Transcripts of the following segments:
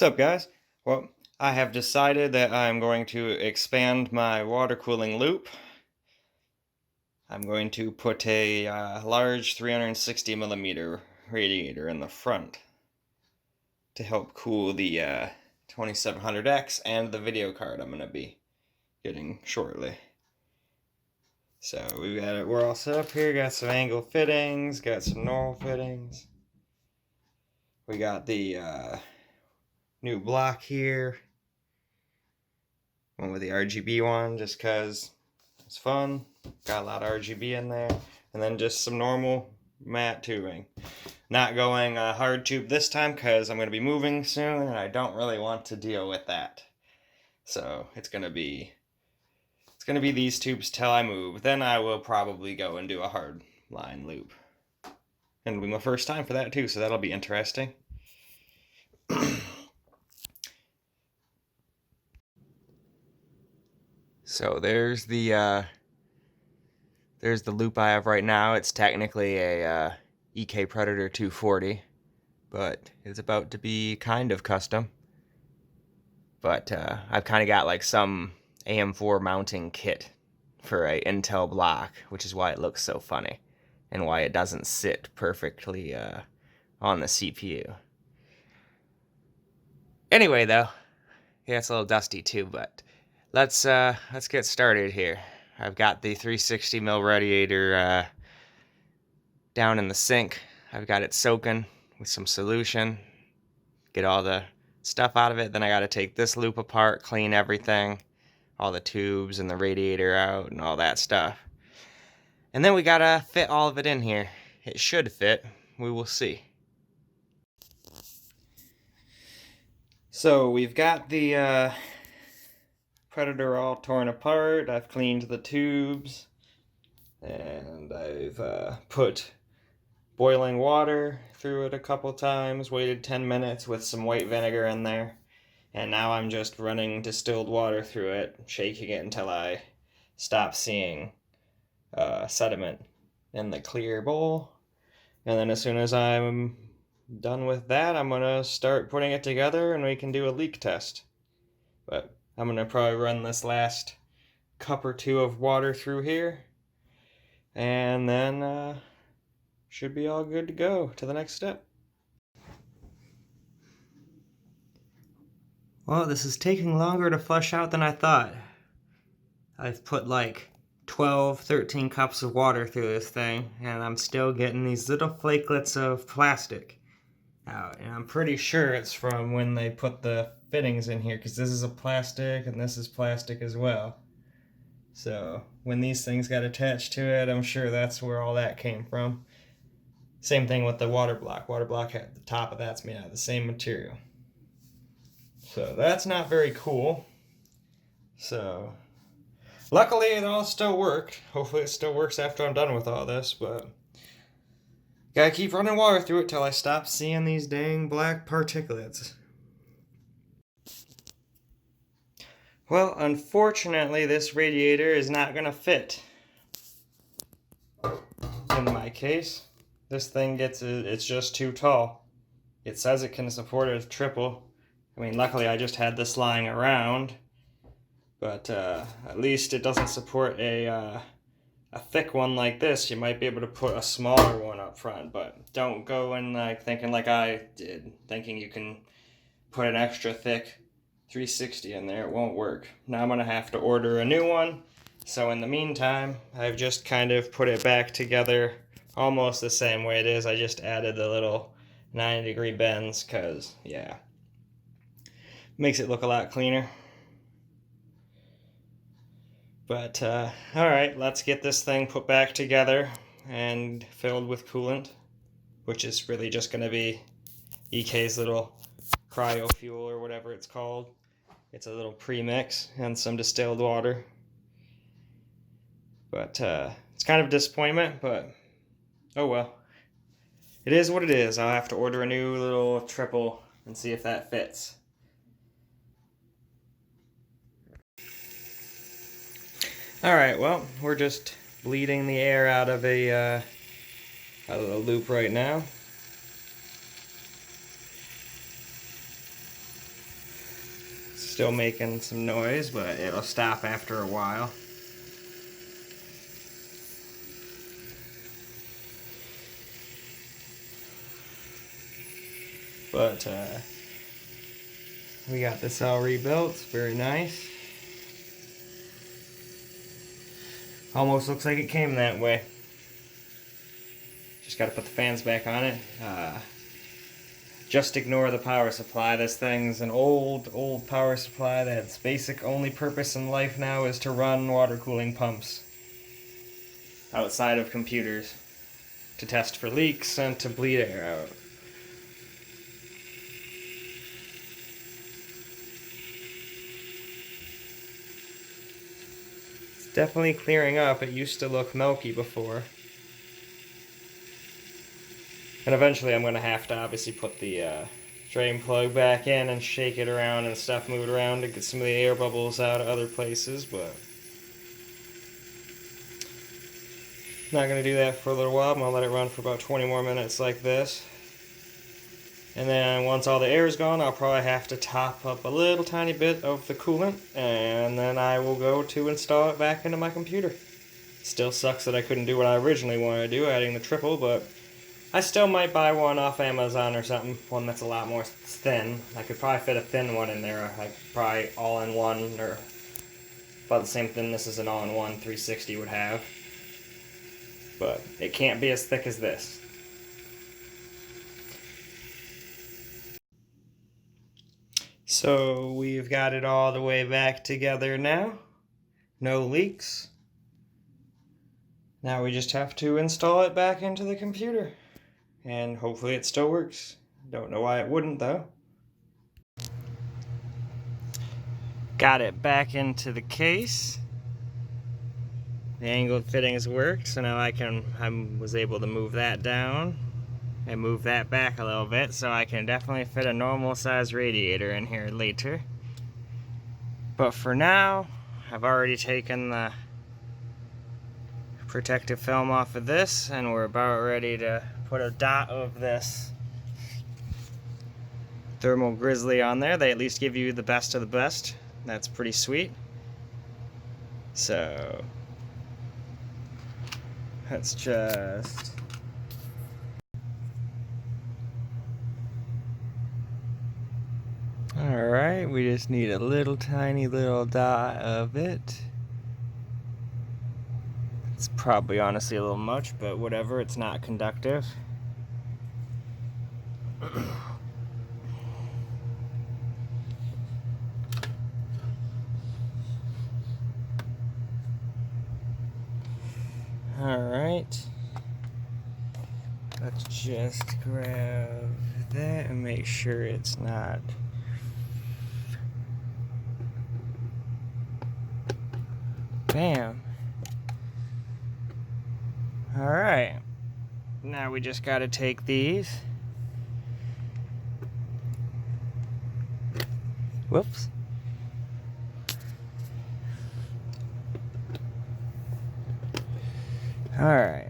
What's up, guys? Well, I have decided that I'm going to expand my water cooling loop. I'm going to put a large 360 millimeter radiator in the front to help cool the 2700X and the video card I'm going to be getting shortly. So we're all set up here, got some angle fittings, got some normal fittings. We got the new block here. Went with the RGB one just because it's fun. Got a lot of RGB in there. And then just some normal matte tubing. Not going hard tube this time because I'm going to be moving soon and I don't really want to deal with that. So it's going to be these tubes till I move. Then I will probably go and do a hard line loop. And it'll be my first time for that too, so that'll be interesting. So there's the loop I have right now. It's technically a EK Predator 240, but it's about to be kind of custom. But I've kind of got like some AM4 mounting kit for a Intel block, which is why it looks so funny and why it doesn't sit perfectly on the CPU. Anyway, though, yeah, it's a little dusty too, but let's get started here. I've got the 360 mil radiator down in the sink. I've got it soaking with some solution. Get all the stuff out of it. Then I got to take this loop apart, clean everything, all the tubes and the radiator out and all that stuff. And then we got to fit all of it in here. It should fit. We will see. So we've got the Predator all torn apart. I've cleaned the tubes, and I've put boiling water through it a couple times, waited 10 minutes with some white vinegar in there, and now I'm just running distilled water through it, shaking it until I stop seeing sediment in the clear bowl. And then as soon as I'm done with that, I'm going to start putting it together and we can do a leak test. But I'm going to probably run this last cup or two of water through here, and then should be all good to go to the next step. Well, this is taking longer to flush out than I thought. I've put like 12, 13 cups of water through this thing, and I'm still getting these little flakelets of plastic out. And I'm pretty sure it's from when they put the fittings in here, because this is a plastic and this is plastic as well. So when these things got attached to it, I'm sure that's where all that came from. Same thing with the water block. Water block at the top of that's made out of the same material. So that's not very cool. So luckily it all still worked. Hopefully it still works after I'm done with all this, but gotta keep running water through it till I stop seeing these dang black particulates. Well, unfortunately this radiator is not gonna fit. In my case, this thing it's just too tall. It says it can support a triple. I mean, luckily I just had this lying around, but at least it doesn't support a thick one like this. You might be able to put a smaller one up front, but don't go in like thinking like I did, thinking you can put an extra thick 360 in there. It won't work. Now I'm gonna have to order a new one. So in the meantime, I've just kind of put it back together almost the same way it is. I just added the little 90-degree bends because, yeah, makes it look a lot cleaner. But, alright, let's get this thing put back together and filled with coolant, which is really just going to be EK's little cryo fuel or whatever it's called. It's a little premix and some distilled water. But it's kind of a disappointment, but oh well. It is what it is. I'll have to order a new little triple and see if that fits. Alright, well, we're just bleeding the air out of a loop right now. Still making some noise, but it'll stop after a while. But we got this all rebuilt. It's very nice. Almost looks like it came that way. Just got to put the fans back on it. Just ignore the power supply. This thing's an old power supply that's basic only purpose in life now is to run water cooling pumps outside of computers to test for leaks and to bleed air out. It's definitely clearing up. It used to look milky before. And eventually I'm going to have to obviously put the drain plug back in and shake it around and stuff, move it around to get some of the air bubbles out of other places, but not going to do that for a little while. I'm going to let it run for about 20 more minutes like this. And then once all the air is gone, I'll probably have to top up a little tiny bit of the coolant, and then I will go to install it back into my computer. Still sucks that I couldn't do what I originally wanted to do, adding the triple, but I still might buy one off Amazon or something, one that's a lot more thin. I could probably fit a thin one in there, like probably all-in-one, or about the same thinness as an all-in-one 360 would have. But it can't be as thick as this. So we've got it all the way back together now. No leaks. Now we just have to install it back into the computer. And hopefully it still works. Don't know why it wouldn't though. Got it back into the case. The angled fittings work, so now I was able to move that down and move that back a little bit, so I can definitely fit a normal size radiator in here later. But for now, I've already taken the protective film off of this, and we're about ready to put a dot of this thermal grizzly on there. They at least give you the best of the best. That's pretty sweet. So let's just alright, we just need a little tiny little dot of it. It's probably honestly a little much, but whatever, it's not conductive. Alright, let's just grab that and make sure it's not bam. Alright, now we just got to take these. Whoops. Alright.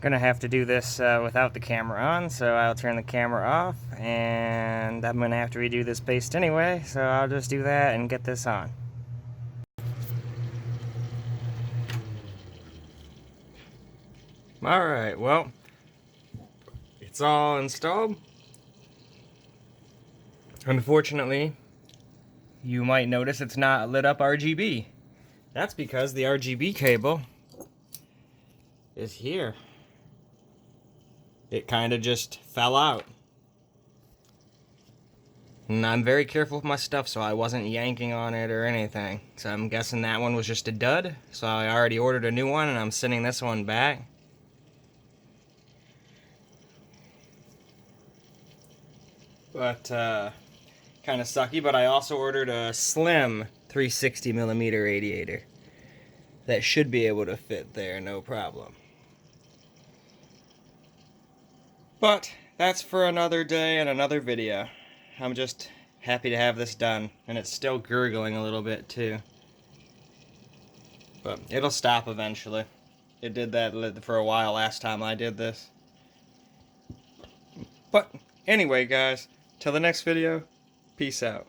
Gonna have to do this without the camera on, so I'll turn the camera off, and I'm gonna have to redo this paste anyway, so I'll just do that and get this on. Alright, well, it's all installed. Unfortunately, you might notice it's not lit up RGB. That's because the RGB cable is here. It kind of just fell out. And I'm very careful with my stuff, so I wasn't yanking on it or anything. So I'm guessing that one was just a dud. So I already ordered a new one, and I'm sending this one back. But kind of sucky, but I also ordered a slim 360mm radiator that should be able to fit there, no problem. But that's for another day and another video. I'm just happy to have this done, and it's still gurgling a little bit too. But it'll stop eventually. It did that for a while last time I did this. But anyway, guys, till the next video, peace out.